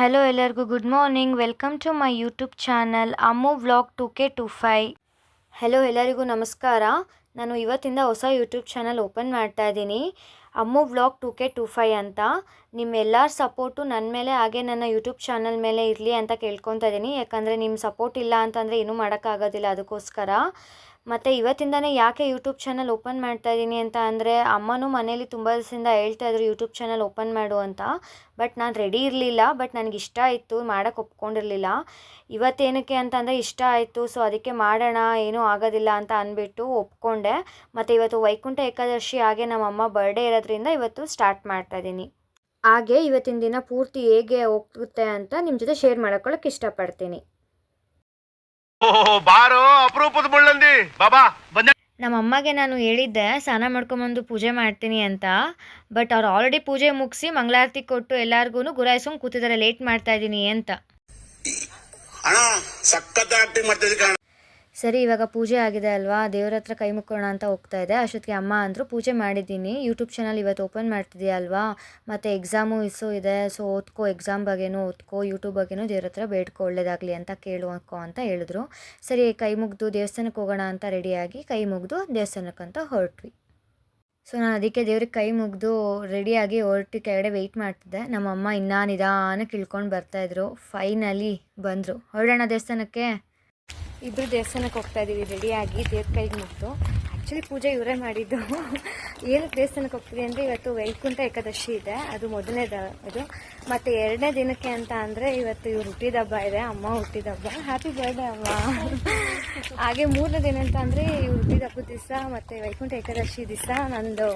Hello ಎಲ್ಲರಿಗೂ good morning. Welcome to my YouTube channel Ammu vlog 2K25. Hello ಎಲ್ಲರಿಗೂ ನಮಸ್ಕಾರ. ನಾನು ಇವತ್ತಿಂದ ಹೊಸ ಯೂಟ್ಯೂಬ್ ಚಾನಲ್ ಓಪನ್ ಮಾಡ್ತಾ ಇದ್ದೀನಿ, ಅಮ್ಮು ವ್ಲಾಗ್ 2K25 ಅಂತ. ನಿಮ್ಮೆಲ್ಲರ ಸಪೋರ್ಟು ನನ್ನ ಮೇಲೆ ಹಾಗೆ ನನ್ನ ಯೂಟ್ಯೂಬ್ ಚಾನಲ್ ಮೇಲೆ ಇರಲಿ ಅಂತ ಕೇಳ್ಕೊತಾ ಇದ್ದೀನಿ. ಯಾಕಂದರೆ ನಿಮ್ಮ ಸಪೋರ್ಟ್ ಇಲ್ಲ ಅಂತಂದರೆ ಏನೂ ಮಾಡೋಕ್ಕಾಗೋದಿಲ್ಲ, ಅದಕ್ಕೋಸ್ಕರ. ಮತ್ತು ಇವತ್ತಿಂದನೇ ಯಾಕೆ ಯೂಟ್ಯೂಬ್ ಚಾನಲ್ ಓಪನ್ ಮಾಡ್ತಾ ಇದ್ದೀನಿ ಅಂತ ಅಂದರೆ, ಅಮ್ಮನೂ ಮನೇಲಿ ತುಂಬ ದಿವಸದಿಂದ ಹೇಳ್ತಾಯಿದ್ರು ಯೂಟ್ಯೂಬ್ ಚಾನಲ್ ಓಪನ್ ಮಾಡು ಅಂತ. ಬಟ್ ನಾನು ರೆಡಿ ಇರಲಿಲ್ಲ. ಬಟ್ ನನಗೆ ಇಷ್ಟ ಆಯಿತು, ಮಾಡೋಕ್ಕೆ ಒಪ್ಕೊಂಡಿರಲಿಲ್ಲ. ಇವತ್ತೇನಕ್ಕೆ ಅಂತಂದರೆ ಇಷ್ಟ ಆಯಿತು, ಸೊ ಅದಕ್ಕೆ ಮಾಡೋಣ, ಏನೂ ಆಗೋದಿಲ್ಲ ಅಂತ ಅಂದ್ಬಿಟ್ಟು ಒಪ್ಕೊಂಡೆ. ಮತ್ತು ಇವತ್ತು ವೈಕುಂಠ ಏಕಾದಶಿ, ಹಾಗೆ ನಮ್ಮಮ್ಮ ಬರ್ಡೇ ಇರೋದ್ರಿಂದ ಇವತ್ತು ಸ್ಟಾರ್ಟ್ ಮಾಡ್ತಾಯಿದ್ದೀನಿ. ಹಾಗೆ ಇವತ್ತಿನ ದಿನ ಪೂರ್ತಿ ಹೇಗೆ ಹೋಗುತ್ತೆ ಅಂತ ನಿಮ್ಮ ಜೊತೆ ಶೇರ್ ಮಾಡ್ಕೊಳ್ಳೋಕೆ ಇಷ್ಟಪಡ್ತೀನಿ. ನಮ್ಮ ಅಮ್ಮಗೆ ನಾನು ಹೇಳಿದ್ದೆ ಸ್ನಾನ ಮಾಡ್ಕೊಂಬಂದು ಪೂಜೆ ಮಾಡ್ತೀನಿ ಅಂತ. ಬಟ್ ಅವ್ರು ಆಲ್ರೆಡಿ ಪೂಜೆ ಮುಗಿಸಿ ಮಂಗಳಾರತಿ ಕೊಟ್ಟು ಎಲ್ಲಾರ್ಗು ಗುರಾಯಿಸ್ಕೊಂಡು ಕೂತಿದ್ದಾರೆ, ಲೇಟ್ ಮಾಡ್ತಾ ಇದ್ದೀನಿ ಅಂತ. ಸರಿ, ಇವಾಗ ಪೂಜೆ ಆಗಿದೆ ಅಲ್ವಾ, ದೇವ್ರ ಹತ್ರ ಕೈ ಮುಕ್ಕೋಣ ಅಂತ ಹೋಗ್ತಾ ಇದೆ. ಅಷ್ಟೊತ್ತಿಗೆ ಅಮ್ಮ ಅಂದರು ಪೂಜೆ ಮಾಡಿದ್ದೀನಿ, ಯೂಟ್ಯೂಬ್ ಚಾನಲ್ ಇವತ್ತು ಓಪನ್ ಮಾಡ್ತಿದ್ದೀಯ ಅಲ್ವಾ, ಮತ್ತು ಎಕ್ಸಾಮು ಇದೆ, ಸೊ ಓದ್ಕೋ, ಎಕ್ಸಾಮ್ ಬಗ್ಗೆನೂ ಓದ್ಕೋ, ಯೂಟ್ಯೂಬ್ ಬಗ್ಗೆನೂ ದೇವ್ರ ಹತ್ರ ಬೇಡ್ಕೊ, ಒಳ್ಳೇದಾಗಲಿ ಅಂತ ಕೇಳುವಕೋ ಅಂತ ಹೇಳಿದ್ರು. ಸರಿ, ಕೈ ಮುಗಿದು ದೇವಸ್ಥಾನಕ್ಕೆ ಹೋಗೋಣ ಅಂತ ರೆಡಿಯಾಗಿ ಕೈ ಮುಗಿದು ದೇವಸ್ಥಾನಕ್ಕಂತ ಹೊರಟ್ವಿ. ಸೊ ನಾನು ಅದಕ್ಕೆ ದೇವ್ರಿಗೆ ಕೈ ಮುಗಿದು ರೆಡಿಯಾಗಿ ಹೊರಟು ಕೆಳಗಡೆ ವೆಯ್ಟ್ ಮಾಡ್ತಿದ್ದೆ. ನಮ್ಮಮ್ಮ ಇನ್ನೂ ನಿಧಾನಕ್ಕೆ ಇಳ್ಕೊಂಡು ಬರ್ತಾಯಿದ್ರು. ಫೈನಲಿ ಬಂದರು. ಹೊರಡೋಣ ದೇವಸ್ಥಾನಕ್ಕೆ. ಇಬ್ಬರು ದೇವಸ್ಥಾನಕ್ಕೆ ಹೋಗ್ತಾ ಇದ್ದೀವಿ ರೆಡಿಯಾಗಿ, ದೇವ್ರ ಕೈಗೆ ಮುಗಿದು. ಆ್ಯಕ್ಚುಲಿ ಪೂಜೆ ಇವರೇ ಮಾಡಿದ್ದು. ಏನಕ್ಕೆ ದೇವಸ್ಥಾನಕ್ಕೆ ಹೋಗ್ತೀವಿ ಅಂದರೆ, ಇವತ್ತು ವೈಕುಂಠ ಏಕಾದಶಿ ಇದೆ, ಅದು ಮೊದಲನೇದು ಅದು. ಮತ್ತು ಎರಡನೇ ದಿನಕ್ಕೆ ಅಂತ ಅಂದರೆ ಇವತ್ತು ಇವ್ರು ಹುಟ್ಟಿದ ಹಬ್ಬ ಇದೆ, ಅಮ್ಮ ಹುಟ್ಟಿದ ಹಬ್ಬ. ಹ್ಯಾಪಿ ಬರ್ಡೇ ಅಮ್ಮ. ಹಾಗೆ ಮೂರನೇ ದಿನ ಅಂತ ಅಂದರೆ ಇವ್ರು ಹುಟ್ಟಿದ ಹಬ್ಬದ ದಿವಸ ಮತ್ತು ವೈಕುಂಠ ಏಕಾದಶಿ ದಿವಸ ನಂದು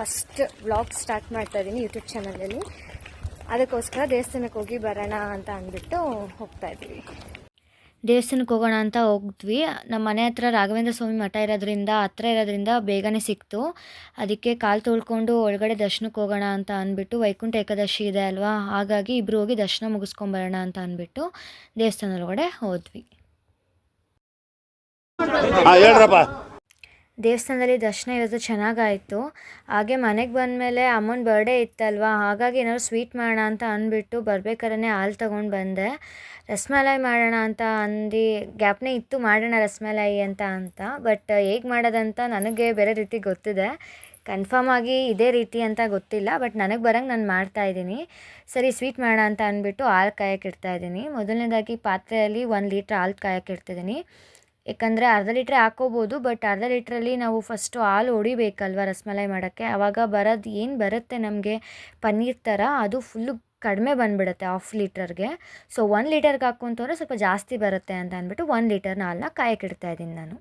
ಫಸ್ಟ್ ವ್ಲಾಗ್ ಸ್ಟಾರ್ಟ್ ಮಾಡ್ತಾ ಇದ್ದೀನಿ ಯೂಟ್ಯೂಬ್ ಚಾನಲಲ್ಲಿ. ಅದಕ್ಕೋಸ್ಕರ ದೇವಸ್ಥಾನಕ್ಕೆ ಹೋಗಿ ಬರೋಣ ಅಂತ ಅಂದ್ಬಿಟ್ಟು ಹೋಗ್ತಾ ಇದ್ದೀವಿ. ದೇವಸ್ಥಾನಕ್ಕೆ ಹೋಗೋಣ ಅಂತ ಹೋಗಿದ್ವಿ. ನಮ್ಮ ಮನೆ ಹತ್ರ ರಾಘವೇಂದ್ರ ಸ್ವಾಮಿ ಮಠ ಇರೋದ್ರಿಂದ ಬೇಗನೆ ಸಿಕ್ತು. ಅದಕ್ಕೆ ಕಾಲು ತೊಳ್ಕೊಂಡು ಒಳಗಡೆ ದರ್ಶನಕ್ಕೆ ಹೋಗೋಣ ಅಂತ ಅಂದ್ಬಿಟ್ಟು, ವೈಕುಂಠ ಏಕಾದಶಿ ಇದೆ ಅಲ್ವಾ, ಹಾಗಾಗಿ ಇಬ್ಬರು ಹೋಗಿ ದರ್ಶನ ಮುಗಿಸ್ಕೊಂಬರೋಣ ಅಂತ ಅಂದ್ಬಿಟ್ಟು ದೇವಸ್ಥಾನದೊಳಗಡೆ ಹೋದ್ವಿ. ದೇವಸ್ಥಾನದಲ್ಲಿ ದರ್ಶನ ಇವತ್ತು ಚೆನ್ನಾಗಾಯಿತು. ಹಾಗೆ ಮನೆಗೆ ಬಂದಮೇಲೆ ಅಮ್ಮನ ಬರ್ಡೇ ಇತ್ತಲ್ವ, ಹಾಗಾಗಿ ಏನಾದ್ರು ಸ್ವೀಟ್ ಮಾಡೋಣ ಅಂತ ಅಂದ್ಬಿಟ್ಟು ಬರ್ಬೇಕಾದ್ರೆ ಹಾಲು ತೊಗೊಂಡು ಬಂದೆ. ರಸಮಲಾಯಿ ಮಾಡೋಣ ಅಂತ ಅಂದು ಗ್ಯಾಪ್ನೇ ಇತ್ತು, ಮಾಡೋಣ ರಸಮಲಾಯಿ ಅಂತ. ಬಟ್ ಹೇಗೆ ಮಾಡೋದಂತ ನನಗೆ ಬೇರೆ ರೀತಿ ಗೊತ್ತಿದೆ, ಕನ್ಫರ್ಮ್ ಆಗಿ ಇದೇ ರೀತಿ ಅಂತ ಗೊತ್ತಿಲ್ಲ. ಬಟ್ ನನಗೆ ಬರೋಂಗೆ ನಾನು ಮಾಡ್ತಾಯಿದ್ದೀನಿ. ಸರಿ, ಸ್ವೀಟ್ ಮಾಡೋಣ ಅಂತ ಅಂದ್ಬಿಟ್ಟು ಹಾಲು ಕಾಯಕ್ಕೆ ಇಡ್ತಾಯಿದ್ದೀನಿ. ಮೊದಲನೇದಾಗಿ ಪಾತ್ರೆಯಲ್ಲಿ 1 ಲೀಟ್ರ್ ಹಾಲು ಕಾಯಕ್ಕೆ ಇಡ್ತಿದ್ದೀನಿ. ಯಾಕಂದರೆ ಅರ್ಧ ಲೀಟ್ರ್ ಹಾಕೋಬೋದು, ಬಟ್ ಅರ್ಧ ಲೀಟ್ರಲ್ಲಿ ನಾವು ಫಸ್ಟು ಹಾಲು ಹೊಡಿಬೇಕಲ್ವ ರಸಮಲಾಯಿ ಮಾಡೋಕ್ಕೆ. ಆವಾಗ ಏನು ಬರುತ್ತೆ ನಮಗೆ ಪನ್ನೀರ್ ಥರ, ಅದು ಫುಲ್ಲು ಕಡಿಮೆ ಬಂದುಬಿಡುತ್ತೆ 1/2 ಲೀಟರ್ಗೆ. ಸೊ 1 ಲೀಟರ್ಗೆ ಹಾಕ್ಕೊಂತಂದ್ರೆ ಸ್ವಲ್ಪ ಜಾಸ್ತಿ ಬರುತ್ತೆ ಅಂತ ಅಂದ್ಬಿಟ್ಟು 1 ಲೀಟರ್ನ ಹಾಲನ್ನ ಕಾಯಕ್ಕೆ ಇಡ್ತಾಯಿದ್ದೀನಿ ನಾನು.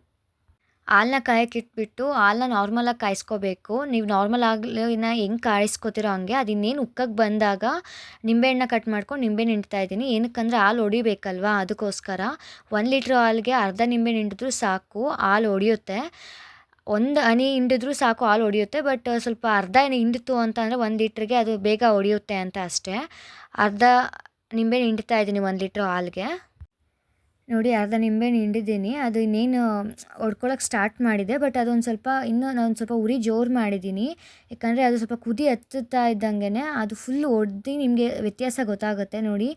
ಹಾಲನ್ನ ಕಾಯಕ್ಕೆ ಇಟ್ಬಿಟ್ಟು ಹಾಲನ್ನ ನಾರ್ಮಲಾಗಿ ಕಾಯಿಸ್ಕೋಬೇಕು. ನೀವು ನಾರ್ಮಲ್ ಹಾಲನ್ನ ಹೆಂಗೆ ಕಾಯಿಸ್ಕೋತಿರೋ ಹಂಗೆ. ಅದು ಇನ್ನೇನು ಉಕ್ಕಕ್ಕೆ ಬಂದಾಗ ನಿಂಬೆಹಣ್ಣು ಕಟ್ ಮಾಡ್ಕೊಂಡು ನಿಂಬೆಹಣ್ಣು ಹಿಂಡ್ತಾಯಿದ್ದೀನಿ. ಏನಕ್ಕಂದರೆ ಹಾಲು ಹೊಡಿಬೇಕಲ್ವ, ಅದಕ್ಕೋಸ್ಕರ. 1 ಲೀಟ್ರ್ ಹಾಲಿಗೆ ಅರ್ಧ ನಿಂಬೆಹಣ್ಣು ಹಿಂಡಿದ್ರೂ ಸಾಕು, ಹಾಲು ಹೊಡಿಯುತ್ತೆ. 1 ಹನಿ ಹಿಂಡಿದ್ರೂ ಸಾಕು, ಹಾಲು ಹೊಡಿಯುತ್ತೆ. ಬಟ್ ಸ್ವಲ್ಪ ಅರ್ಧ ಹಿಂಡಿತು ಅಂತ ಅಂದರೆ 1 ಲೀಟ್ರಿಗೆ ಅದು ಬೇಗ ಹೊಡಿಯುತ್ತೆ ಅಂತ ಅಷ್ಟೇ. ಅರ್ಧ ನಿಂಬೆಹಣ್ಣು ಹಿಂಡ್ತಾಯಿದ್ದೀನಿ 1 ಲೀಟ್ರ್ ಹಾಲಿಗೆ. ನೋಡಿ, ಅರ್ಧ ನಿಂಬೆಹಣ್ಣು ಹಿಂಡಿದ್ದೀನಿ. ಅದು ಇನ್ನೇನು ಹೊಡ್ಕೊಳಕ್ಕೆ ಸ್ಟಾರ್ಟ್ ಮಾಡಿದೆ. ಬಟ್ ಅದೊಂದು ಸ್ವಲ್ಪ ನಾನು ಸ್ವಲ್ಪ ಉರಿ ಜೋರು ಮಾಡಿದ್ದೀನಿ. ಯಾಕಂದರೆ ಅದು ಸ್ವಲ್ಪ ಕುದಿ ಹತ್ತುತ್ತಾ ಇದ್ದಂಗೆ ಅದು ಫುಲ್ಲು ಹೊಡ್ದು ನಿಮಗೆ ವ್ಯತ್ಯಾಸ ಗೊತ್ತಾಗುತ್ತೆ. ನೋಡಿ,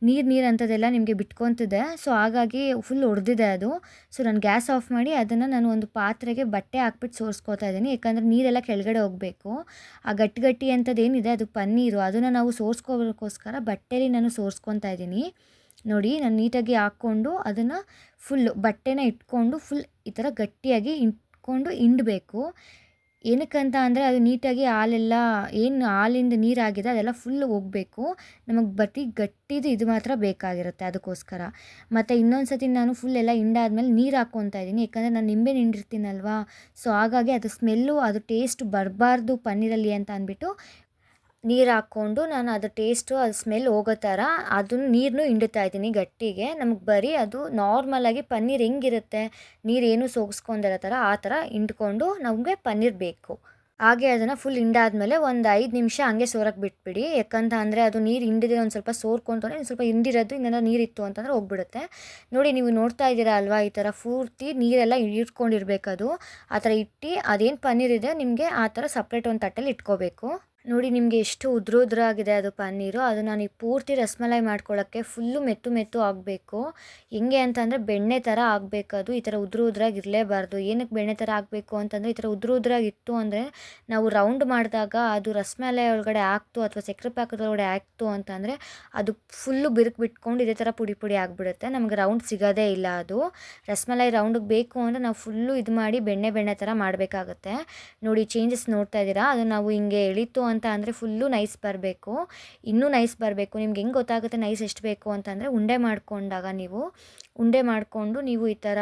ನೀರು ಅಂಥದ್ದೆಲ್ಲ ನಿಮಗೆ ಬಿಟ್ಕೊತಿದೆ. ಸೊ ಹಾಗಾಗಿ ಫುಲ್ ಹೊಡೆದಿದೆ ಅದು. ಸೊ ನಾನು ಗ್ಯಾಸ್ ಆಫ್ ಮಾಡಿ ಅದನ್ನು ನಾನು ಒಂದು ಪಾತ್ರೆಗೆ ಬಟ್ಟೆ ಹಾಕ್ಬಿಟ್ಟು ಸೋರಿಸ್ಕೊತಾ ಇದ್ದೀನಿ. ಯಾಕಂದರೆ ನೀರೆಲ್ಲ ಕೆಳಗಡೆ ಹೋಗಬೇಕು. ಆ ಗಟ್ಟಿ ಅಂಥದ್ದೇನಿದೆ ಅದು ಪನ್ನೀರು, ಅದನ್ನು ನಾವು ಸೋರಿಸ್ಕೋಗೋಕ್ಕೋಸ್ಕರ ಬಟ್ಟೆಲಿ ನಾನು ಸೋರಿಸ್ಕೊತಾ ಇದ್ದೀನಿ. ನೋಡಿ, ನಾನು ನೀಟಾಗಿ ಹಾಕ್ಕೊಂಡು ಅದನ್ನು ಫುಲ್ಲು ಬಟ್ಟೆನ ಇಟ್ಕೊಂಡು ಫುಲ್ ಈ ಥರ ಗಟ್ಟಿಯಾಗಿ ಇಟ್ಕೊಂಡು ಹಿಂಡಬೇಕು. ಏನಕ್ಕಂತ ಅಂದರೆ ಅದು ನೀಟಾಗಿ ಹಾಲೆಲ್ಲ ಏನು ಹಾಲಿಂದ ನೀರಾಗಿದೆ ಅದೆಲ್ಲ ಫುಲ್ಲು ಹೋಗಬೇಕು. ನಮಗೆ ಗಟ್ಟಿದು ಇದು ಮಾತ್ರ ಬೇಕಾಗಿರುತ್ತೆ, ಅದಕ್ಕೋಸ್ಕರ. ಮತ್ತು ಇನ್ನೊಂದು ಸತಿ ನಾನು ಫುಲ್ ಎಲ್ಲ ಹಿಂಡಾದ್ಮೇಲೆ ನೀರು ಹಾಕ್ಕೊತಾ ಇದ್ದೀನಿ. ಯಾಕಂದರೆ ನಾನು ನಿಂಬೆಹಣ್ಣು ಹಿಂಡಿರ್ತೀನಲ್ವ, ಸೊ ಹಾಗಾಗಿ ಅದು ಸ್ಮೆಲ್ಲು, ಅದು ಟೇಸ್ಟ್ ಬರಬಾರ್ದು ಪನ್ನೀರಲ್ಲಿ ಅಂತ ಅಂದ್ಬಿಟ್ಟು ನೀರು ಹಾಕ್ಕೊಂಡು ನಾನು ಅದು ಟೇಸ್ಟು, ಅದು ಸ್ಮೆಲ್ ಹೋಗೋ ಥರ ಅದನ್ನು ನೀರನ್ನು ಹಿಂಡ್ತಾ ಇದ್ದೀನಿ ಗಟ್ಟಿಗೆ. ನಮಗೆ ಬರೀ ಅದು ನಾರ್ಮಲಾಗಿ ಪನ್ನೀರ್ ಹೆಂಗಿರುತ್ತೆ, ನೀರೇನು ಸೋಗಿಸ್ಕೊಂಡಿರೋ ಥರ ಆ ಥರ ಹಿಂಡ್ಕೊಂಡು ನಮಗೆ ಪನ್ನೀರ್ ಬೇಕು. ಹಾಗೆ ಅದನ್ನು ಫುಲ್ ಹಿಂಡಾದ್ಮೇಲೆ ಒಂದು 5 ನಿಮಿಷ ಹಂಗೆ ಸೋರಕ್ಕೆ ಬಿಟ್ಬಿಡಿ. ಯಾಕಂತ ಅಂದರೆ ಅದು ನೀರು ಹಿಂಡಿದ್ರೆ ಒಂದು ಸ್ವಲ್ಪ ಸೋರ್ಕೊಂತಂದರೆ ಇನ್ನು ಸ್ವಲ್ಪ ಹಿಂಡಿರೋದು ಇನ್ನೇನೋ ನೀರಿತ್ತು ಅಂತಂದರೆ ಹೋಗ್ಬಿಡುತ್ತೆ. ನೋಡಿ, ನೀವು ನೋಡ್ತಾ ಇದ್ದೀರಾ ಅಲ್ವಾ, ಈ ಥರ ಪೂರ್ತಿ ನೀರೆಲ್ಲ ಇಟ್ಕೊಂಡಿರ್ಬೇಕು. ಅದು ಆ ಥರ ಇಟ್ಟು ಅದೇನು ಪನ್ನೀರ್ ಇದೆ ನಿಮಗೆ ಆ ಥರ ಸಪ್ರೇಟ್ ಒಂದು ತಟ್ಟೆಲಿ ಇಟ್ಕೋಬೇಕು. ನೋಡಿ ನಿಮಗೆ ಎಷ್ಟು ಉದ್ರಾಗಿದೆ ಅದು ಪನ್ನೀರು. ಅದನ್ನ ನೀವು ಪೂರ್ತಿ ರಸಮಲೈ ಮಾಡ್ಕೊಳ್ಳೋಕ್ಕೆ ಫುಲ್ಲು ಮೆತ್ತು ಮೆತ್ತು ಆಗಬೇಕು. ಹೆಂಗೆ ಅಂತಂದರೆ ಬೆಣ್ಣೆ ಥರ ಆಗಬೇಕದು. ಈ ಥರ ಉದ್ರಾಗಿ ಇರಲೇಬಾರ್ದು. ಏನಕ್ಕೆ ಬೆಣ್ಣೆ ಥರ ಆಗಬೇಕು ಅಂತಂದರೆ, ಈ ಥರ ಉದ್ರಾಗಿತ್ತು ಅಂದರೆ ನಾವು ರೌಂಡ್ ಮಾಡಿದಾಗ ಅದು ರಸಮಲೈ ಒಳಗಡೆ ಹಾಕ್ತು ಅಥವಾ ಸಕ್ಕರೆ ಪಾಕದೊಳಗಡೆ ಹಾಕ್ತು ಅಂತಂದರೆ ಅದು ಫುಲ್ಲು ಬಿರುಕು ಬಿಟ್ಕೊಂಡು ಇದೇ ಥರ ಪುಡಿ ಪುಡಿ ಆಗಿಬಿಡುತ್ತೆ. ನಮಗೆ ರೌಂಡ್ ಸಿಗೋದೇ ಇಲ್ಲ ಅದು. ರಸಮಲೈ ರೌಂಡಿಗೆ ಬೇಕು ಅಂದರೆ ನಾವು ಫುಲ್ಲು ಇದು ಮಾಡಿ ಬೆಣ್ಣೆ ಥರ ಮಾಡಬೇಕಾಗತ್ತೆ. ನೋಡಿ ಚೇಂಜಸ್ ನೋಡ್ತಾ ಇದ್ದೀರಾ. ಅದು ನಾವು ಹಿಂಗೆ ಎಳೀತು ಅಂತ ಅಂದರೆ ಫುಲ್ಲು ನೈಸ್ ಬರಬೇಕು. ಇನ್ನೂ ನೈಸ್ ಬರಬೇಕು. ನಿಮ್ಗೆ ಹೆಂಗೆ ಗೊತ್ತಾಗುತ್ತೆ ನೈಸ್ ಎಷ್ಟು ಬೇಕು ಅಂತಂದರೆ, ಉಂಡೆ ಮಾಡಿಕೊಂಡಾಗ ಉಂಡೆ ಮಾಡಿಕೊಂಡು ನೀವು ಈ ಥರ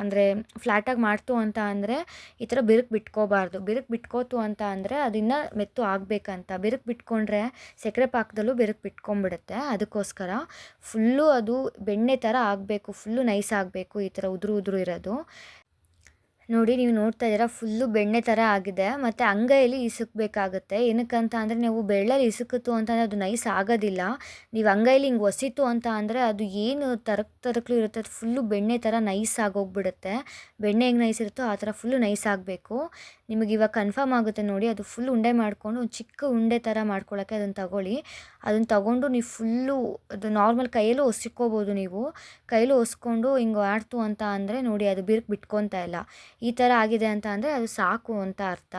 ಅಂದರೆ ಫ್ಲ್ಯಾಟಾಗಿ ಮಾಡ್ತು ಅಂತ ಅಂದರೆ ಈ ಥರ ಬಿರುಕು ಬಿಟ್ಕೋಬಾರ್ದು. ಬಿರುಕು ಬಿಟ್ಕೋತು ಅಂತ ಅಂದರೆ ಅದಿನ್ನೂ ಮೆತ್ತು ಆಗಬೇಕಂತ. ಬಿರುಕು ಬಿಟ್ಕೊಂಡ್ರೆ ಸಕ್ಕರೆ ಪಾಕದಲ್ಲೂ ಬಿರುಕು ಬಿಟ್ಕೊಂಡ್ಬಿಡುತ್ತೆ. ಅದಕ್ಕೋಸ್ಕರ ಫುಲ್ಲು ಅದು ಬೆಣ್ಣೆ ಥರ ಆಗಬೇಕು, ಫುಲ್ಲು ನೈಸ್ ಆಗಬೇಕು ಈ ಥರ ಉದುರು ಇರೋದು. ನೋಡಿ ನೀವು ನೋಡ್ತಾ ಇದ್ದೀರಾ ಫುಲ್ಲು ಬೆಣ್ಣೆ ಥರ ಆಗಿದೆ. ಮತ್ತು ಅಂಗೈಯಲ್ಲಿ ಇಸುಕಬೇಕಾಗುತ್ತೆ. ಏನಕ್ಕಂತ ಅಂದರೆ ನೀವು ಬೆಳ್ಳಲ್ಲಿ ಇಸುಕಿತು ಅಂತಂದರೆ ಅದು ನೈಸ್ ಆಗೋದಿಲ್ಲ. ನೀವು ಅಂಗೈಲಿ ಹಿಂಗೆ ಒಸಿತು ಅಂತ ಅಂದರೆ ಅದು ಏನು ತರಕ್ಲು ಇರುತ್ತೆ ಅದು ಫುಲ್ಲು ಬೆಣ್ಣೆ ಥರ ನೈಸ್ ಆಗೋಗ್ಬಿಡುತ್ತೆ. ಬೆಣ್ಣೆ ಹೆಂಗೆ ನೈಸ್ ಇರುತ್ತೋ ಆ ಥರ ಫುಲ್ಲು ನೈಸ್ ಆಗಬೇಕು. ನಿಮಗೆ ಇವಾಗ ಕನ್ಫರ್ಮ್ ಆಗುತ್ತೆ ನೋಡಿ. ಅದು ಫುಲ್ ಉಂಡೆ ಮಾಡಿಕೊಂಡು ಒಂದು ಚಿಕ್ಕ ಉಂಡೆ ಥರ ಮಾಡ್ಕೊಳ್ಳೋಕ್ಕೆ ಅದನ್ನು ತಗೊಳ್ಳಿ. ಅದನ್ನು ತಗೊಂಡು ನೀವು ಫುಲ್ಲು ಅದು ನಾರ್ಮಲ್ ಕೈಯಲ್ಲೂ ಒಸ್ಕೋಬೋದು. ನೀವು ಕೈಯಲ್ಲೂ ಒಸ್ಕೊಂಡು ಹಿಂಗೆ ಆಡ್ತು ಅಂತ ಅಂದರೆ ನೋಡಿ ಅದು ಬಿರುಕು ಬಿಟ್ಕೊತಾ ಇಲ್ಲ. ಈ ಥರ ಆಗಿದೆ ಅಂತ ಅಂದರೆ ಅದು ಸಾಕು ಅಂತ ಅರ್ಥ.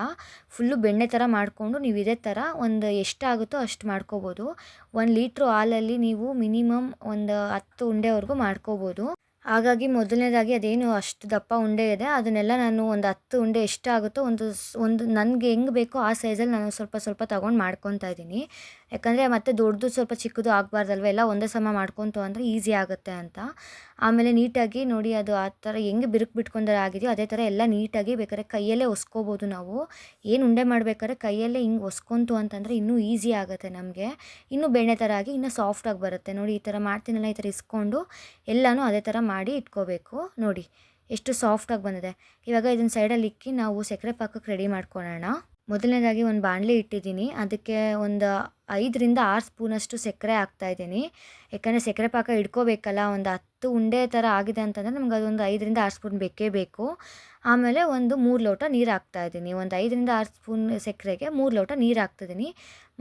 ಫುಲ್ಲು ಬೆಣ್ಣೆ ಥರ ಮಾಡಿಕೊಂಡು ನೀವು ಇದೇ ಥರ ಒಂದು ಎಷ್ಟಾಗುತ್ತೋ ಅಷ್ಟು ಮಾಡ್ಕೋಬೋದು. 1 ಲೀಟ್ರು ಹಾಲಲ್ಲಿ ನೀವು ಮಿನಿಮಮ್ ಒಂದು 10 ಉಂಡೆವರೆಗೂ ಮಾಡ್ಕೋಬೋದು. ಹಾಗಾಗಿ ಮೊದಲನೇದಾಗಿ ಅದೇನು ಅಷ್ಟು ದಪ್ಪ ಉಂಡೆ ಇದೆ ಅದನ್ನೆಲ್ಲ ನಾನು ಒಂದು 10 ಉಂಡೆ ಎಷ್ಟಾಗುತ್ತೋ ಒಂದು ನನಗೆ ಹೆಂಗೆ ಬೇಕೋ ಆ ಸೈಜಲ್ಲಿ ನಾನು ಸ್ವಲ್ಪ ಸ್ವಲ್ಪ ತೊಗೊಂಡು ಮಾಡ್ಕೊತಾ ಇದ್ದೀನಿ. ಯಾಕಂದರೆ ಮತ್ತೆ ದೊಡ್ಡದು ಸ್ವಲ್ಪ ಚಿಕ್ಕದು ಆಗಬಾರ್ದಲ್ವ, ಎಲ್ಲ ಒಂದೇ ಸಮ ಮಾಡ್ಕೊತು ಅಂದರೆ ಈಸಿ ಆಗುತ್ತೆ ಅಂತ. ಆಮೇಲೆ ನೀಟಾಗಿ ನೋಡಿ ಅದು ಆ ಥರ ಹೆಂಗೆ ಬಿರುಕು ಬಿಟ್ಕೊಂಡರೆ ಆಗಿದೆಯೋ ಅದೇ ಥರ ಎಲ್ಲ ನೀಟಾಗಿ ಬೇಕಾದ್ರೆ ಕೈಯಲ್ಲೇ ಒಸ್ಕೋಬೋದು. ನಾವು ಏನು ಉಂಡೆ ಮಾಡಬೇಕಾದ್ರೆ ಕೈಯಲ್ಲೇ ಹಿಂಗೆ ಒಸ್ಕೊಂತು ಅಂತಂದರೆ ಇನ್ನೂ ಈಸಿ ಆಗುತ್ತೆ ನಮಗೆ. ಇನ್ನೂ ಬೆಣ್ಣೆ ಥರ ಆಗಿ ಇನ್ನೂ ಸಾಫ್ಟಾಗಿ ಬರುತ್ತೆ. ನೋಡಿ ಈ ಥರ ಮಾಡ್ತೀನಲ್ಲ, ಈ ಥರ ಇಸ್ಕೊಂಡು ಎಲ್ಲನೂ ಅದೇ ಥರ ಮಾಡಿ ಇಟ್ಕೋಬೇಕು. ನೋಡಿ ಎಷ್ಟು ಸಾಫ್ಟಾಗಿ ಬಂದಿದೆ. ಇವಾಗ ಇದನ್ನು ಸೈಡಲ್ಲಿ ಇಕ್ಕಿ ನಾವು ಸಕ್ಕರೆ ಪಾಕಕ್ಕೆ ರೆಡಿ ಮಾಡ್ಕೊಳ್ಳೋಣ. ಮೊದಲನೇದಾಗಿ ಒಂದು ಬಾಣಲೆ ಇಟ್ಟಿದ್ದೀನಿ. ಅದಕ್ಕೆ ಒಂದು 5ರಿಂದ 6 ಸ್ಪೂನಷ್ಟು ಸಕ್ಕರೆ ಹಾಕ್ತಾಯಿದ್ದೀನಿ. ಯಾಕಂದರೆ ಸಕ್ಕರೆ ಪಾಕ ಹಿಡ್ಕೋಬೇಕಲ್ಲ. ಒಂದು 10 ಉಂಡೆ ಥರ ಆಗಿದೆ ಅಂತಂದರೆ ನಮ್ಗೆ ಅದೊಂದು 5ರಿಂದ 6 ಸ್ಪೂನ್ ಬೇಕೇ ಬೇಕು. ಆಮೇಲೆ ಒಂದು 3 ಲೋಟ ನೀರು ಹಾಕ್ತಾಯಿದ್ದೀನಿ. ಒಂದು 5ರಿಂದ 6 ಸ್ಪೂನ್ ಸಕ್ಕರೆಗೆ 3 ಲೋಟ ನೀರು ಹಾಕ್ತಿದ್ದೀನಿ.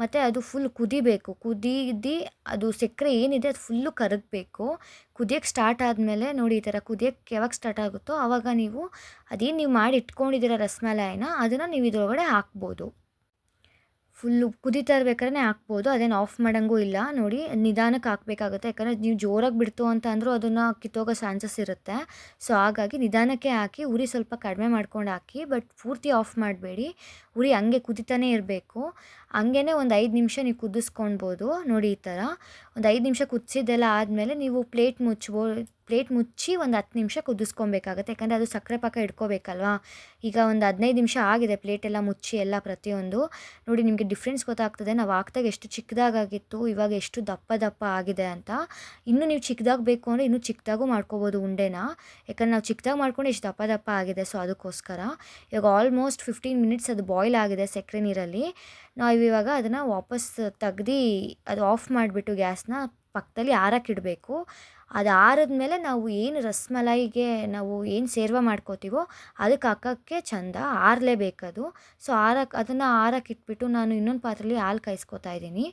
ಮತ್ತು ಅದು ಫುಲ್ ಕುದಿಬೇಕು. ಕುದೀದಿ ಅದು ಸಕ್ಕರೆ ಏನಿದೆ ಅದು ಫುಲ್ಲು ಕರಗಬೇಕು. ಕುದಿಯೋಕ್ಕೆ ಸ್ಟಾರ್ಟ್ ಆದಮೇಲೆ ನೋಡಿ ಈ ಥರ ಕುದಿಯೋಕ್ಕೆ ಯಾವಾಗ ಸ್ಟಾರ್ಟ್ ಆಗುತ್ತೋ ಆವಾಗ ನೀವು ಅದೇನು ನೀವು ಮಾಡಿ ಇಟ್ಕೊಂಡಿದ್ದೀರ ರಸಮಲಾಯಿನ ಅದನ್ನು ನೀವು ಇದರೊಳಗಡೆ ಹಾಕ್ಬೋದು. ಫುಲ್ಲು ಕುದೀತಾ ಇರ್ಬೇಕಾದ್ರೆ ಹಾಕ್ಬೋದು. ಅದೇನು ಆಫ್ ಮಾಡೋಂಗೂ ಇಲ್ಲ. ನೋಡಿ ನಿಧಾನಕ್ಕೆ ಹಾಕಬೇಕಾಗುತ್ತೆ. ಯಾಕಂದರೆ ನೀವು ಜೋರಾಗಿ ಬಿಡ್ತು ಅಂತ ಅಂದರೂ ಅದನ್ನು ಕಿತ್ತೋಗೋ ಚಾನ್ಸಸ್ ಇರುತ್ತೆ. ಸೊ ಹಾಗಾಗಿ ನಿಧಾನಕ್ಕೆ ಹಾಕಿ, ಉರಿ ಸ್ವಲ್ಪ ಕಡಿಮೆ ಮಾಡ್ಕೊಂಡು ಹಾಕಿ. ಬಟ್ ಪೂರ್ತಿ ಆಫ್ ಮಾಡಬೇಡಿ. ಉರಿ ಹಂಗೆ ಕುದಿತಾನೇ ಇರಬೇಕು. ಹಂಗೇ ಒಂದು 5 ನಿಮಿಷ ನೀವು ಕುದಿಸ್ಕೊಳ್ಬೋದು. ನೋಡಿ ಈ ಥರ ಒಂದು 5 ನಿಮಿಷ ಕುದಿಸಿದ್ದೆಲ್ಲ ಆದಮೇಲೆ ನೀವು ಪ್ಲೇಟ್ ಮುಚ್ಚಿ ಒಂದು 10 ನಿಮಿಷ ಕುದಿಸ್ಕೊಬೇಕಾಗತ್ತೆ. ಯಾಕಂದರೆ ಅದು ಸಕ್ಕರೆ ಪಾಕ ಹಿಡ್ಕೋಬೇಕಲ್ವಾ. ಈಗ ಒಂದು 15 ನಿಮಿಷ ಆಗಿದೆ ಪ್ಲೇಟೆಲ್ಲ ಮುಚ್ಚಿ ಎಲ್ಲ ಪ್ರತಿಯೊಂದು. ನೋಡಿ ನಿಮಗೆ ಡಿಫ್ರೆನ್ಸ್ ಗೊತ್ತಾಗ್ತದೆ. ನಾವು ಹಾಕ್ದಾಗ ಎಷ್ಟು ಚಿಕ್ಕದಾಗಿತ್ತು, ಇವಾಗ ಎಷ್ಟು ದಪ್ಪ ಆಗಿದೆ ಅಂತ. ಇನ್ನೂ ನೀವು ಚಿಕ್ಕದಾಗಿ ಬೇಕು ಅಂದರೆ ಇನ್ನೂ ಚಿಕ್ಕದಾಗೂ ಮಾಡ್ಕೋಬೋದು ಉಂಡೆನ. ಯಾಕಂದರೆ ನಾವು ಚಿಕ್ಕದಾಗಿ ಮಾಡ್ಕೊಂಡು ಎಷ್ಟು ದಪ್ಪ ಆಗಿದೆ. ಸೊ ಅದಕ್ಕೋಸ್ಕರ ಇವಾಗ ಆಲ್ಮೋಸ್ಟ್ 15 ಮಿನಿಟ್ಸ್ ಅದು ಬಾಯ್ಲ್ ಆಗಿದೆ ಸಕ್ಕರೆ ನೀರಲ್ಲಿ. ನಾವು ಇವಾಗ ಅದನ್ನು ವಾಪಸ್ ತೆಗ್ದು ಅದು ಆಫ್ ಮಾಡಿಬಿಟ್ಟು ಗ್ಯಾಸ್ನ ಪಕ್ಕದಲ್ಲಿ ಆರಕ್ಕಿಡಬೇಕು. ಅದು ಆರಿದ್ಮೇಲೆ ನಾವು ಏನು ರಸಮಲಾಯಿಗೆ ನಾವು ಏನು ಸೇರ್ವ ಮಾಡ್ಕೋತೀವೋ ಅದಕ್ಕೆ ಹಾಕೋಕ್ಕೆ ಚೆಂದ ಆರಲೇಬೇಕದು. ಸೊ ಅದನ್ನು ಆರಕ್ಕಿಟ್ಬಿಟ್ಟು ನಾನು ಇನ್ನೊಂದು ಪಾತ್ರೆಯಲ್ಲಿ ಹಾಲು ಕಾಯಿಸ್ಕೊತಾ ಇದ್ದೀನಿ.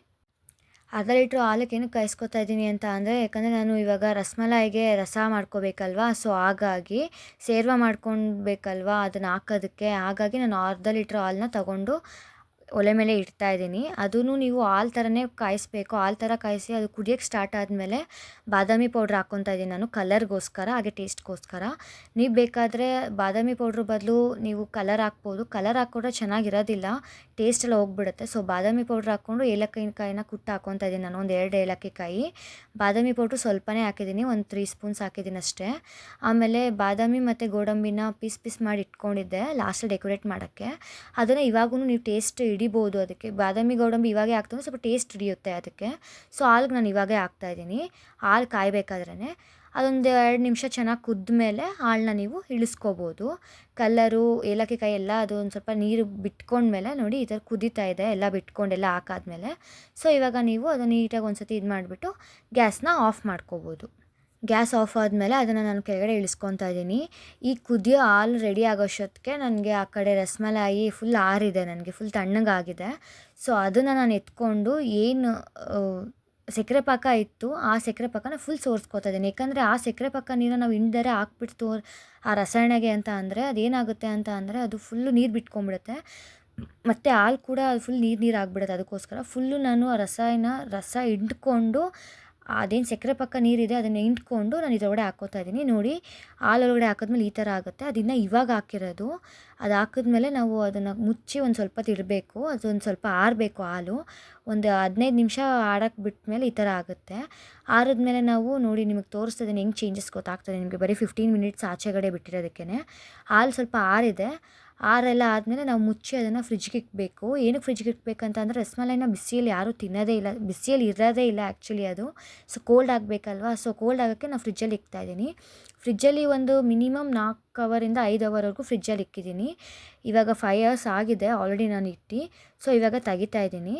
ಅರ್ಧ ಲೀಟ್ರ್ ಹಾಲಕ್ಕೆ ಏನಕ್ಕೆ ಕಾಯಿಸ್ಕೊತಾ ಇದ್ದೀನಿ ಅಂತ ಅಂದರೆ, ಯಾಕಂದರೆ ನಾನು ಇವಾಗ ರಸಮಲಾಯಿಗೆ ರಸ ಮಾಡ್ಕೋಬೇಕಲ್ವ. ಸೊ ಹಾಗಾಗಿ ಸೇರ್ವ ಮಾಡ್ಕೊಳ್ಬೇಕಲ್ವ ಅದನ್ನು ಹಾಕೋದಕ್ಕೆ. ಹಾಗಾಗಿ ನಾನು ಅರ್ಧ ಲೀಟ್ರ್ ಹಾಲನ್ನ ತಗೊಂಡು ಒಲೆ ಮೇಲೆ ಇಡ್ತಾಯಿದ್ದೀನಿ. ಅದೂ ನೀವು ಹಾಲು ಥರನೇ ಕಾಯಿಸ್ಬೇಕು. ಹಾಲು ಥರ ಕಾಯಿಸಿ ಅದು ಕುದಿಯೋಕ್ಕೆ ಸ್ಟಾರ್ಟ್ ಆದಮೇಲೆ ಬಾದಾಮಿ ಪೌಡ್ರ್ ಹಾಕ್ಕೊತಾ ಇದ್ದೀನಿ ನಾನು, ಕಲರ್ಗೋಸ್ಕರ ಹಾಗೆ ಟೇಸ್ಟ್ಗೋಸ್ಕರ. ನೀವು ಬೇಕಾದರೆ ಬಾದಾಮಿ ಪೌಡ್ರ್ ಬದಲು ನೀವು ಕಲರ್ ಹಾಕ್ಬೋದು. ಕಲರ್ ಹಾಕ್ಕೊಂಡ್ರೆ ಚೆನ್ನಾಗಿರೋದಿಲ್ಲ, ಟೇಸ್ಟ್ ಎಲ್ಲ ಹೋಗ್ಬಿಡುತ್ತೆ. ಸೊ ಬಾದಾಮಿ ಪೌಡ್ರ್ ಹಾಕ್ಕೊಂಡು ಏಲಕ್ಕಾಯಿನ ಕುಟ್ಟು ಹಾಕ್ಕೊತಾ ಇದ್ದೀನಿ ನಾನು, ಒಂದು 2 ಏಲಕ್ಕಾಯಿ. ಬಾದಾಮಿ ಪೌಡ್ರು ಸ್ವಲ್ಪನೇ ಹಾಕಿದ್ದೀನಿ, ಒಂದು 3 ಸ್ಪೂನ್ಸ್ ಹಾಕಿದ್ದೀನಿ ಅಷ್ಟೇ. ಆಮೇಲೆ ಬಾದಾಮಿ ಮತ್ತು ಗೋಡಂಬಿನ ಪೀಸ್ ಮಾಡಿ ಇಟ್ಕೊಂಡಿದ್ದೆ ಲಾಸ್ಟಲ್ಲಿ ಡೆಕೋರೇಟ್ ಮಾಡೋಕ್ಕೆ. ಅದನ್ನು ಇವಾಗೂ ನೀವು ಟೇಸ್ಟ್ ಹಿಡಿಬೋದು. ಅದಕ್ಕೆ ಬಾದಾಮಿ ಗೋಡಂಬಿ ಇವಾಗೇ ಹಾಕ್ತಂದ್ರೆ ಸ್ವಲ್ಪ ಟೇಸ್ಟ್ ಹಿಡಿಯುತ್ತೆ ಅದಕ್ಕೆ. ಸೊ ಹಾಲಿಗೆ ನಾನು ಇವಾಗೇ ಹಾಕ್ತಾಯಿದ್ದೀನಿ. ಹಾಲು ಕಾಯಬೇಕಾದ್ರೇ ಅದೊಂದು 2 ನಿಮಿಷ ಚೆನ್ನಾಗಿ ಕುದ್ಮೇಲೆ ಹಾಲನ್ನ ನೀವು ಇಳಿಸ್ಕೋಬೋದು. ಕಲ್ಲರು ಏಲಕ್ಕಾಯಿ ಎಲ್ಲ ಅದು ಒಂದು ಸ್ವಲ್ಪ ನೀರು ಬಿಟ್ಕೊಂಡ್ಮೇಲೆ ನೋಡಿ ಈ ಥರ ಕುದೀತಾ ಇದೆ, ಎಲ್ಲ ಬಿಟ್ಕೊಂಡೆಲ್ಲ ಹಾಕಾದ್ಮೇಲೆ. ಸೊ ಇವಾಗ ನೀವು ಅದನ್ನು ನೀಟಾಗಿ ಒಂದು ಸತಿ ಇದು ಮಾಡಿಬಿಟ್ಟು ಗ್ಯಾಸ್ನ ಆಫ್ ಮಾಡ್ಕೋಬೋದು. ಗ್ಯಾಸ್ ಆಫ್ ಆದಮೇಲೆ ಅದನ್ನು ನಾನು ಕೆಳಗಡೆ ಇಳಿಸ್ಕೊತಾ ಇದ್ದೀನಿ. ಈ ಕುದಿಯೋ ಹಾಲು ರೆಡಿ ಆಗೋಷ್ಟೊತ್ತಿಗೆ ನನಗೆ ಆ ಕಡೆ ರಸಮಲಾಯಿ ಫುಲ್ ಆರಿದೆ, ನನಗೆ ಫುಲ್ ತಣ್ಣಗಾಗಿದೆ. ಸೊ ಅದನ್ನು ನಾನು ಎತ್ಕೊಂಡು ಏನು ಸಕ್ಕರೆ ಪಾಕ ಇತ್ತು ಆ ಸಕ್ಕರೆ ಪಾಕನ ಫುಲ್ ಸೋರ್ಸ್ಕೊತಾ ಇದ್ದೀನಿ. ಯಾಕಂದರೆ ಆ ಸಕ್ಕರೆ ಪಾಕ ನೀರನ್ನ ನಾವು ಹಿಂಡ್ದರೆ ಹಾಕ್ಬಿಟ್ಟು ಆ ರಸಣ್ಣಗೆ ಅಂತ ಅಂದರೆ ಅದೇನಾಗುತ್ತೆ ಅಂತ ಅಂದರೆ ಅದು ಫುಲ್ಲು ನೀರು ಬಿಟ್ಕೊಂಡ್ಬಿಡುತ್ತೆ. ಮತ್ತು ಹಾಲು ಕೂಡ ಫುಲ್ ನೀರು ಆಗಿಬಿಡುತ್ತೆ. ಅದಕ್ಕೋಸ್ಕರ ಫುಲ್ಲು ನಾನು ಆ ರಸ ಹಿಂಡ್ಕೊಂಡು ಅದೇನು ಸಕ್ಕರೆ ಪಾಕ ನೀರಿದೆ ಅದನ್ನು ಹಿಂಡ್ಕೊಂಡು ನಾನು ಇದರೊಳಗಡೆ ಹಾಕ್ಕೋತಾ ಇದ್ದೀನಿ. ನೋಡಿ ಹಾಲೊಳಗಡೆ ಹಾಕಿದ್ಮೇಲೆ ಈ ಥರ ಆಗುತ್ತೆ. ಅದನ್ನು ಇವಾಗ ಹಾಕಿರೋದು. ಅದು ಹಾಕಿದ್ಮೇಲೆ ನಾವು ಅದನ್ನು ಮುಚ್ಚಿ ಒಂದು ಸ್ವಲ್ಪ ಇಡಬೇಕು. ಅದೊಂದು ಸ್ವಲ್ಪ ಆರಬೇಕು ಹಾಲು. ಒಂದು 15 ನಿಮಿಷ ಆಡೋಕ್ಕೆ ಬಿಟ್ಮೇಲೆ ಈ ಥರ ಆಗುತ್ತೆ. ಆರಿದ್ಮೇಲೆ ನಾವು ನೋಡಿ ನಿಮಗೆ ತೋರಿಸ್ತಾ ಇದ್ದೀನಿ ಹೆಂಗೆ ಚೇಂಜಸ್ ಗೊತ್ತಾಗ್ತದೆ ನಿಮಗೆ. ಬರೀ 15 ಮಿನಿಟ್ಸ್ ಆಚೆಗಡೆ ಬಿಟ್ಟಿರೋದಕ್ಕೇ ಹಾಲು ಸ್ವಲ್ಪ ಆರಿದೆ. ಆರೆಲ್ಲ ಆದಮೇಲೆ ನಾವು ಮುಚ್ಚಿ ಅದನ್ನು ಫ್ರಿಜ್ಗೆ ಇಡಬೇಕು. ಏನಕ್ಕೆ ಫ್ರಿಜ್ಗೆ ಇಡಬೇಕಂತ ಅಂದರೆ ರಸಮಲೈನ ಬಿಸಿಯಲ್ಲಿ ಯಾರೂ ತಿನ್ನೋದೇ ಇಲ್ಲ, ಬಿಸಿಯಲ್ಲಿ ಇರೋದೇ ಇಲ್ಲ ಆ್ಯಕ್ಚುಲಿ ಅದು. ಸೊ ಕೋಲ್ಡ್ ಆಗಬೇಕಲ್ವ, ಸೊ ಕೋಲ್ಡ್ ಆಗೋಕ್ಕೆ ನಾನು ಫ್ರಿಜ್ಜಲ್ಲಿ ಇಕ್ತಾಯಿದ್ದೀನಿ. ಫ್ರಿಜ್ಜಲ್ಲಿ ಒಂದು ಮಿನಿಮಮ್ 4 ಅವರಿಂದ 5 ಅವರ್ವರೆಗೂ ಫ್ರಿಜ್ಜಲ್ಲಿ ಇಕ್ಕಿದ್ದೀನಿ. ಇವಾಗ 5 ಅವರ್ಸ್ ಆಗಿದೆ ಆಲ್ರೆಡಿ ನಾನು ಇಟ್ಟು. ಸೊ ಇವಾಗ ತೆಗಿತಾ ಇದ್ದೀನಿ.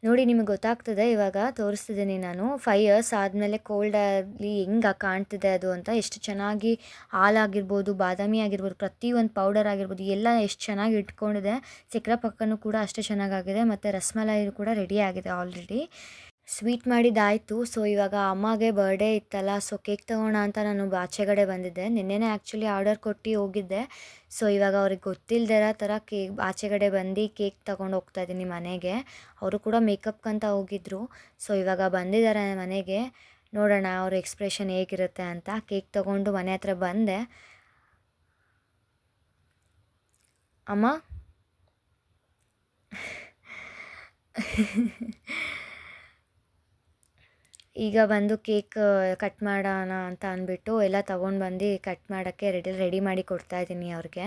ನೋಡಿ ನಿಮಗೆ ಗೊತ್ತಾಗ್ತದೆ, ಇವಾಗ ತೋರಿಸ್ತಿದ್ದೀನಿ ನಾನು 5 ಇಯರ್ಸ್ ಆದಮೇಲೆ ಕೋಲ್ಡಲ್ಲಿ ಹೆಂಗೆ ಕಾಣ್ತಿದೆ ಅದು ಅಂತ. ಎಷ್ಟು ಚೆನ್ನಾಗಿ ಹಾಲಾಗಿರ್ಬೋದು, ಬಾದಾಮಿ ಆಗಿರ್ಬೋದು, ಪ್ರತಿಯೊಂದು ಪೌಡರ್ ಆಗಿರ್ಬೋದು ಎಲ್ಲ ಎಷ್ಟು ಚೆನ್ನಾಗಿ ಇಟ್ಕೊಂಡಿದೆ. ಸಕ್ಕರೆ ಪಾಕನೂ ಕೂಡ ಅಷ್ಟೇ ಚೆನ್ನಾಗಾಗಿದೆ ಮತ್ತು ರಸಮಲಾಯಿ ಕೂಡ ರೆಡಿ ಆಗಿದೆ ಆಲ್ರೆಡಿ. ಸ್ವೀಟ್ ಮಾಡಿದ್ದಾಯಿತು. ಸೊ ಇವಾಗ ಅಮ್ಮಗೆ ಬರ್ಡೇ ಇತ್ತಲ್ಲ, ಸೊ ಕೇಕ್ ತೊಗೋಣ ಅಂತ ನಾನು ಆಚೆಗಡೆ ಬಂದಿದ್ದೆ. ನಿನ್ನೆನೇ ಆ್ಯಕ್ಚುಲಿ ಆರ್ಡರ್ ಕೊಟ್ಟು ಹೋಗಿದ್ದೆ. ಸೊ ಇವಾಗ ಅವ್ರಿಗೆ ಗೊತ್ತಿಲ್ಲದಿರೋ ಥರ ಆಚೆಗಡೆ ಬಂದು ಕೇಕ್ ತೊಗೊಂಡು ಹೋಗ್ತಾಯಿದ್ದೀನಿ ಮನೆಗೆ. ಅವರು ಕೂಡ ಮೇಕಪ್ಗಂತ ಹೋಗಿದ್ದರು. ಸೊ ಇವಾಗ ಬಂದಿದ್ದಾರೆ ಮನೆಗೆ, ನೋಡೋಣ ಅವ್ರ ಎಕ್ಸ್ಪ್ರೆಷನ್ ಹೇಗಿರುತ್ತೆ ಅಂತ. ಕೇಕ್ ತೊಗೊಂಡು ಮನೆ ಹತ್ರ ಬಂದೆ. ಅಮ್ಮ ಈಗ ಬಂದು ಕೇಕ್ ಕಟ್ ಮಾಡೋಣ ಅಂತ ಅಂದ್ಬಿಟ್ಟು ಎಲ್ಲ ತೊಗೊಂಡು ಬಂದು ಕಟ್ ಮಾಡೋಕ್ಕೆ ರೆಡಿ ಮಾಡಿ ಕೊಡ್ತಾಯಿದ್ದೀನಿ ಅವ್ರಿಗೆ.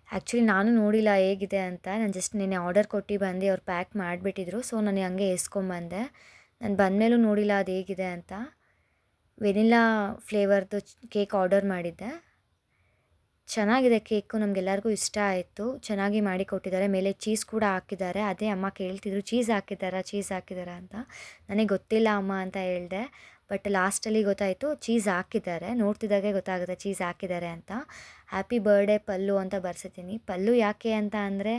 ಆ್ಯಕ್ಚುಲಿ ನಾನು ನೋಡಿಲ್ಲ ಹೇಗಿದೆ ಅಂತ. ನಾನು ಜಸ್ಟ್ ನಿನ್ನೆ ಆರ್ಡರ್ ಕೊಟ್ಟು ಬಂದು ಅವ್ರು ಪ್ಯಾಕ್ ಮಾಡಿಬಿಟ್ಟಿದ್ರು. ಸೊ ನಾನು ಹಂಗೆ ಎಸ್ಕೊಂಬಂದೆ. ನಾನು ಬಂದಮೇಲೂ ನೋಡಿಲ್ಲ ಅದು ಹೇಗಿದೆ ಅಂತ. ವೆನಿಲ್ಲಾ ಫ್ಲೇವರ್ದು ಕೇಕ್ ಆರ್ಡರ್ ಮಾಡಿದ್ದೆ. ಚೆನ್ನಾಗಿದೆ ಕೇಕು, ನಮಗೆಲ್ಲರಿಗೂ ಇಷ್ಟ ಆಯಿತು. ಚೆನ್ನಾಗಿ ಮಾಡಿ ಕೊಟ್ಟಿದ್ದಾರೆ. ಮೇಲೆ ಚೀಸ್ ಕೂಡ ಹಾಕಿದ್ದಾರೆ. ಅದೇ ಅಮ್ಮ ಕೇಳ್ತಿದ್ರು ಚೀಸ್ ಹಾಕಿದ್ದಾರಾ ಅಂತ. ನನಗೆ ಗೊತ್ತಿಲ್ಲ ಅಮ್ಮ ಅಂತ ಹೇಳಿದೆ. ಬಟ್ ಲಾಸ್ಟಲ್ಲಿ ಗೊತ್ತಾಯಿತು ಚೀಸ್ ಹಾಕಿದ್ದಾರೆ. ನೋಡ್ತಿದ್ದಾಗೆ ಗೊತ್ತಾಗುತ್ತೆ ಚೀಸ್ ಹಾಕಿದ್ದಾರೆ ಅಂತ. ಹ್ಯಾಪಿ ಬರ್ಡೇ ಪಲ್ಲು ಅಂತ ಬರ್ಸಿದ್ದೀನಿ. ಪಲ್ಲು ಯಾಕೆ ಅಂತ ಅಂದರೆ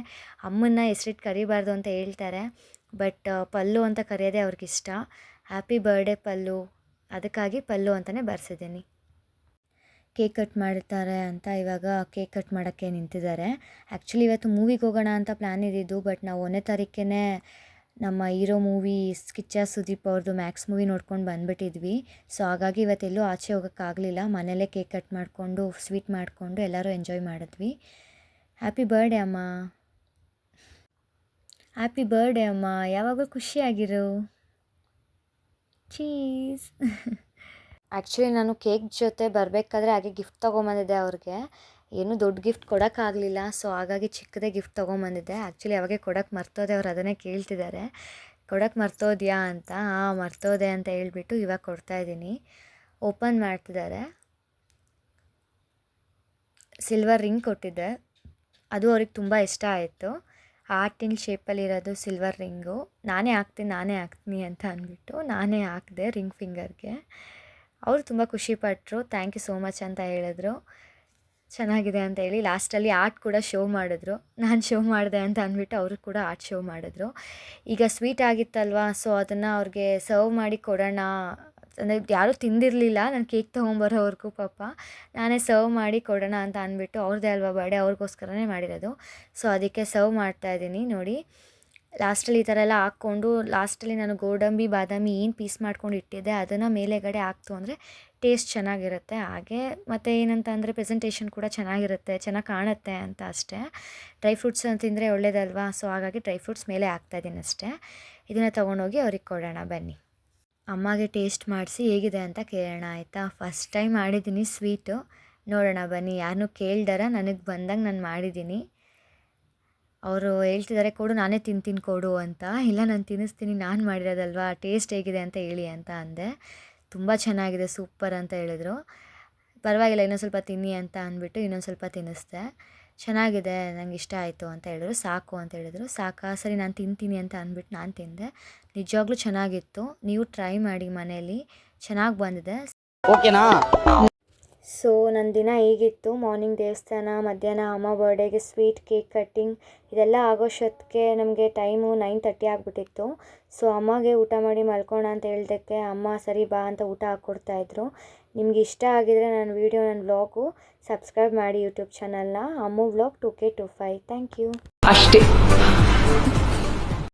ಅಮ್ಮನ್ನ ಹೆಸ್ರಿಟ್ಟು ಕರಿಬಾರ್ದು ಅಂತ ಹೇಳ್ತಾರೆ. ಬಟ್ ಪಲ್ಲು ಅಂತ ಕರೆಯೋದೇ ಅವ್ರಿಗಿಷ್ಟ. ಹ್ಯಾಪಿ ಬರ್ಡೇ ಪಲ್ಲು, ಅದಕ್ಕಾಗಿ ಪಲ್ಲು ಅಂತಲೇ ಬರ್ಸಿದ್ದೀನಿ. ಕೇಕ್ ಕಟ್ ಮಾಡ್ತಾರೆ ಅಂತ ಇವಾಗ ಕೇಕ್ ಕಟ್ ಮಾಡೋಕ್ಕೆ ನಿಂತಿದ್ದಾರೆ. ಆ್ಯಕ್ಚುಲಿ ಇವತ್ತು ಮೂವಿಗೆ ಹೋಗೋಣ ಅಂತ ಪ್ಲ್ಯಾನ್ ಇದ್ದಿದ್ದು. ಬಟ್ ನಾವು 1ನೇ ತಾರೀಖೇ ನಮ್ಮ ಹೀರೋ ಮೂವಿ ಕಿಚ್ಚ ಸುದೀಪ್ ಅವ್ರದ್ದು ಮ್ಯಾಕ್ಸ್ ಮೂವಿ ನೋಡ್ಕೊಂಡು ಬಂದುಬಿಟ್ಟಿದ್ವಿ. ಸೊ ಹಾಗಾಗಿ ಇವತ್ತೆಲ್ಲೂ ಆಚೆ ಹೋಗೋಕ್ಕಾಗಲಿಲ್ಲ. ಮನೆಯಲ್ಲೇ ಕೇಕ್ ಕಟ್ ಮಾಡಿಕೊಂಡು ಸ್ವೀಟ್ ಮಾಡಿಕೊಂಡು ಎಲ್ಲರೂ ಎಂಜಾಯ್ ಮಾಡಿದ್ವಿ. ಹ್ಯಾಪಿ ಬರ್ಡೇ ಅಮ್ಮ, ಹ್ಯಾಪಿ ಬರ್ಡೇ ಅಮ್ಮ, ಯಾವಾಗಲೂ ಖುಷಿಯಾಗಿರು. ಚೀಸ್. ಆ್ಯಕ್ಚುಲಿ ನಾನು ಕೇಕ್ ಜೊತೆ ಬರಬೇಕಾದ್ರೆ ಹಾಗೆ ಗಿಫ್ಟ್ ತೊಗೊಂಬಂದಿದ್ದೆ ಅವ್ರಿಗೆ. ಏನೂ ದೊಡ್ಡ ಗಿಫ್ಟ್ ಕೊಡೋಕ್ಕಾಗಲಿಲ್ಲ. ಸೊ ಹಾಗಾಗಿ ಚಿಕ್ಕದೇ ಗಿಫ್ಟ್ ತೊಗೊಂಬಂದಿದ್ದೆ. ಆ್ಯಕ್ಚುಲಿ ಅವಾಗೆ ಕೊಡೋಕ್ಕೆ ಮರ್ತೋದೆ. ಅವ್ರು ಅದನ್ನೇ ಕೇಳ್ತಿದ್ದಾರೆ, ಕೊಡೋಕ್ಕೆ ಮರ್ತೋದ್ಯಾ ಅಂತ. ಹಾಂ ಮರ್ತೋದೆ ಅಂತ ಹೇಳ್ಬಿಟ್ಟು ಇವಾಗ ಕೊಡ್ತಾಯಿದ್ದೀನಿ. ಓಪನ್ ಮಾಡ್ತಿದ್ದಾರೆ. ಸಿಲ್ವರ್ ರಿಂಗ್ ಕೊಟ್ಟಿದ್ದೆ, ಅದು ಅವ್ರಿಗೆ ತುಂಬ ಇಷ್ಟ ಆಯಿತು. ಹಾರ್ಟಿನ ಶೇಪಲ್ಲಿರೋದು ಸಿಲ್ವರ್ ರಿಂಗು. ನಾನೇ ಹಾಕ್ತೀನಿ ಅಂತ ಅಂದ್ಬಿಟ್ಟು ನಾನೇ ಹಾಕಿದೆ ರಿಂಗ್ ಫಿಂಗರ್ಗೆ. ಅವರು ತುಂಬ ಖುಷಿಪಟ್ಟರು. ಥ್ಯಾಂಕ್ ಯು ಸೋ ಮಚ್ ಅಂತ ಹೇಳಿದ್ರು. ಚೆನ್ನಾಗಿದೆ ಅಂತ ಹೇಳಿ ಲಾಸ್ಟಲ್ಲಿ ಆರ್ಟ್ ಕೂಡ ಶೋ ಮಾಡಿದ್ರು. ನಾನು ಶೋ ಮಾಡಿದೆ ಅಂತ ಅಂದ್ಬಿಟ್ಟು ಅವರು ಕೂಡ ಆರ್ಟ್ ಶೋ ಮಾಡಿದ್ರು. ಈಗ ಸ್ವೀಟ್ ಆಗಿತ್ತಲ್ವ, ಸೊ ಅದನ್ನು ಅವ್ರಿಗೆ ಸರ್ವ್ ಮಾಡಿ ಕೊಡೋಣ ಅಂದರೆ ಯಾರೂ ತಿಂದಿರಲಿಲ್ಲ. ನಾನು ಕೇಕ್ ತೊಗೊಂಬರೋವರೆಗೂ ಪಾಪ ನಾನೇ ಸರ್ವ್ ಮಾಡಿ ಕೊಡೋಣ ಅಂತ ಅಂದ್ಬಿಟ್ಟು, ಅವ್ರದ್ದೇ ಅಲ್ವಾ ಬರ್ಡೇ, ಅವ್ರಿಗೋಸ್ಕರನೇ ಮಾಡಿರೋದು. ಸೊ ಅದಕ್ಕೆ ಸರ್ವ್ ಮಾಡ್ತಾಯಿದ್ದೀನಿ. ನೋಡಿ ಲಾಸ್ಟಲ್ಲಿ ಈ ಥರ ಎಲ್ಲ ಹಾಕ್ಕೊಂಡು ಲಾಸ್ಟಲ್ಲಿ ನಾನು ಗೋಡಂಬಿ ಬಾದಾಮಿ ಏನು ಪೀಸ್ ಮಾಡ್ಕೊಂಡು ಇಟ್ಟಿದ್ದೆ ಅದನ್ನು ಮೇಲೆಗಡೆ ಹಾಕ್ತು ಅಂದರೆ ಟೇಸ್ಟ್ ಚೆನ್ನಾಗಿರುತ್ತೆ. ಹಾಗೆ ಮತ್ತು ಏನಂತ ಅಂದರೆ ಪ್ರೆಸೆಂಟೇಷನ್ ಕೂಡ ಚೆನ್ನಾಗಿರುತ್ತೆ, ಚೆನ್ನಾಗಿ ಕಾಣುತ್ತೆ ಅಂತ ಅಷ್ಟೇ. ಡ್ರೈ ಫ್ರೂಟ್ಸ್ ತಿಂದರೆ ಒಳ್ಳೇದಲ್ವಾ, ಸೊ ಹಾಗಾಗಿ ಡ್ರೈ ಫ್ರೂಟ್ಸ್ ಮೇಲೆ ಹಾಕ್ತಾಯಿದ್ದೀನಿ ಅಷ್ಟೇ. ಇದನ್ನು ತೊಗೊಂಡೋಗಿ ಅವ್ರಿಗೆ ಕೊಡೋಣ ಬನ್ನಿ. ಅಮ್ಮಗೆ ಟೇಸ್ಟ್ ಮಾಡಿಸಿ ಹೇಗಿದೆ ಅಂತ ಕೇಳೋಣ ಆಯಿತಾ. ಫಸ್ಟ್ ಟೈಮ್ ಮಾಡಿದ್ದೀನಿ ಸ್ವೀಟು, ನೋಡೋಣ ಬನ್ನಿ. ಯಾರನ್ನೂ ಕೇಳ್ದಾರ ನನಗೆ ಬಂದಂಗೆ ನಾನು ಮಾಡಿದ್ದೀನಿ. ಅವರು ಹೇಳ್ತಿದ್ದಾರೆ ಕೊಡು ನಾನೇ ತಿಂತೀನಿ ಕೊಡು ಅಂತ. ಇಲ್ಲ ನಾನು ತಿನ್ನಿಸ್ತೀನಿ, ನಾನು ಮಾಡಿರೋದಲ್ವಾ, ಟೇಸ್ಟ್ ಹೇಗಿದೆ ಅಂತ ಹೇಳಿ ಅಂತ ಅಂದೆ. ತುಂಬ ಚೆನ್ನಾಗಿದೆ, ಸೂಪರ್ ಅಂತ ಹೇಳಿದ್ರು. ಪರವಾಗಿಲ್ಲ ಇನ್ನೊಂದು ಸ್ವಲ್ಪ ತಿನ್ನಿ ಅಂತ ಅಂದ್ಬಿಟ್ಟು ಇನ್ನೊಂದು ಸ್ವಲ್ಪ ತಿನ್ನಿಸ್ದೆ. ಚೆನ್ನಾಗಿದೆ, ನಂಗೆ ಇಷ್ಟ ಆಯಿತು ಅಂತ ಹೇಳಿದ್ರು. ಸಾಕು ಅಂತ ಹೇಳಿದ್ರು. ಸಾಕಾ, ಸರಿ ನಾನು ತಿಂತೀನಿ ಅಂತ ಅಂದ್ಬಿಟ್ಟು ನಾನು ತಿಂದೆ. ನಿಜವಾಗ್ಲೂ ಚೆನ್ನಾಗಿತ್ತು. ನೀವು ಟ್ರೈ ಮಾಡಿ ಮನೇಲಿ, ಚೆನ್ನಾಗಿ ಬಂದಿದೆ. ಓಕೆನಾ? ಸೊ ನನ್ನ ದಿನ ಹೀಗಿತ್ತು. ಮಾರ್ನಿಂಗ್ ದೇವಸ್ಥಾನ, ಮಧ್ಯಾಹ್ನ ಅಮ್ಮ ಬರ್ಡೇಗೆ ಸ್ವೀಟ್, ಕೇಕ್ ಕಟ್ಟಿಂಗ್ ಇದೆಲ್ಲ ಆಗೋಷ್ಟೊತ್ತಿಗೆ ನಮಗೆ ಟೈಮು 9:30 ಆಗಿಬಿಟ್ಟಿತ್ತು. ಸೊ ಅಮ್ಮಗೆ ಊಟ ಮಾಡಿ ಮಲ್ಕೋಣ ಅಂತ ಹೇಳಿದ್ದಕ್ಕೆ ಅಮ್ಮ ಸರಿ ಬಾ ಅಂತ ಊಟ ಹಾಕ್ಕೊಡ್ತಾಯಿದ್ರು. ನಿಮ್ಗೆ ಇಷ್ಟ ಆಗಿದರೆ ನನ್ನ ವೀಡಿಯೋ, ನನ್ನ ವ್ಲಾಗು ಸಬ್ಸ್ಕ್ರೈಬ್ ಮಾಡಿ ಯೂಟ್ಯೂಬ್ ಚಾನಲ್ನ ಅಮ್ಮು ವ್ಲಾಗ್ 2K25. Thank you. ಅಷ್ಟೇ.